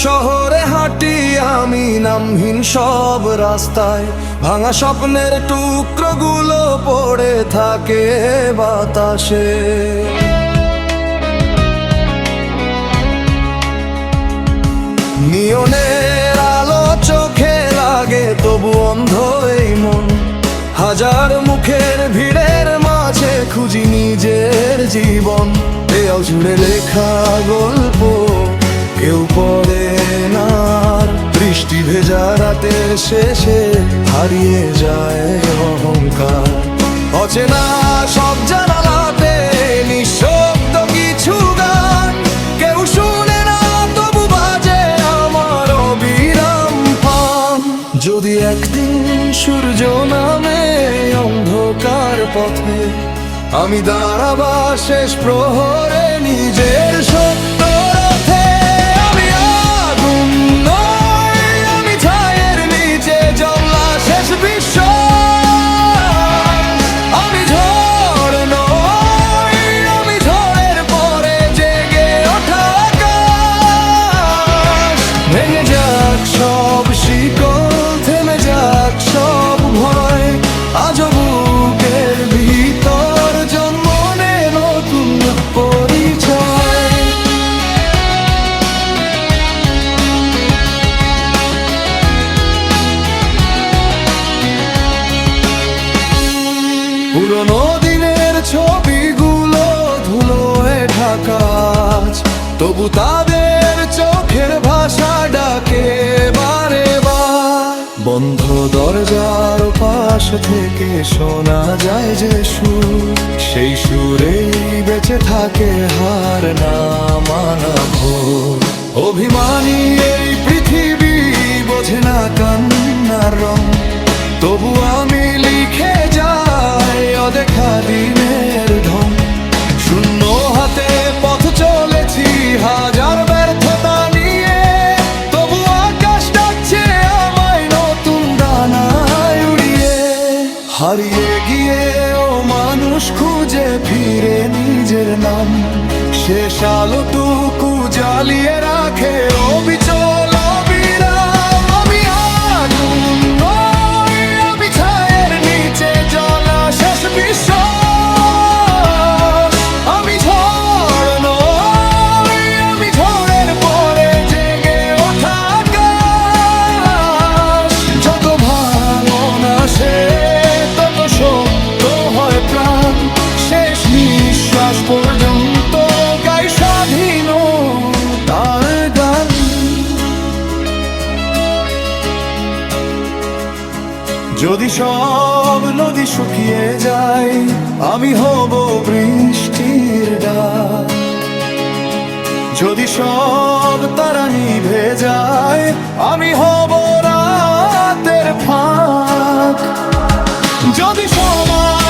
শহরে হাঁটি আমি নামহীন সব রাস্তায়, ভাঙা স্বপ্নের টুকরোগুলো পড়ে থাকে বাতাসে। নিয়নের আলো চোখে লাগে তবু অন্ধ এই মন, হাজার মুখের ভিড়ের মাঝে খুঁজি নিজের জীবন। দেয়াল জুড়ে লেখা গল্প কেউ পড়ে না, বৃষ্টি ভেজা রাতের শেষে হারিয়ে যায় অহংকার। অচেনা সব জানালাতে নিঃশব্দ কিছু গান, কেউ শুনে না তবু বাজে আমার অবিরাম পান। যদি একদিন সূর্য নামে অন্ধকার পথে, আমি দাঁড়াবা শেষ প্রহরে নিজের সত্য রথে। আমি আগুন নই, আমি ছায়ের নিচে জ্বলা শেষ বিশ্ব। আমি ঝড় নই, আমি ঝড়ের পরে জেগে ওঠা আকাশ। ভেঙে যাক সব শিকল, থেমে যাক সব ভয়, আজও বুকের ভিতর জন্ম নে নতুন পরিচয়। পুরনো দিনের ছবিগুলো ধুলোয় ঢাকা, তবু তাদের চোখের ভাষা ডাকে বারে বার। বন্ধ দরজার পাশ থেকে শোনা যায় যে সুর, সেই সুরেই বেঁচে থাকে হার না মানা ভোর। অভিমানী এই পৃথিবী বোঝে না কান্নার রং, তবু আমি লিখে যাই অদেখা দিনের ঢং। শূন্য হাতে পথ চলেছি হাজার ব্যর্থতা নিয়ে, তবু আকাশ ডাকছে আমায় নতুন ডানায় উড়িয়ে। হারিয়ে গিয়ে ও মানুষ খুঁজে ফিরে নিজের নাম, শেষ আলোটুকু জ্বালিয়ে রাখে অবিচল অবিরাম। আমি আগুন নই, আমি ছায়ের নিচে জ্বলা শেষ বিশ্ব। আমি ঝড় নই, আমি ঝড়ের পরে জেগে ওঠা আকাশ। যত ভাঙন আসে তত শক্ত হয় প্রাণ, শেষ নিঃশ্বাস পর্যন্ত গাই স্বাধীনতার গান। যদি সব নদী শুকিয়ে যায়, আমি হব বৃষ্টির ডাক। যদি সব তারা নিভে যায়, আমি হব রাতের ফাঁক। যদি সমাজ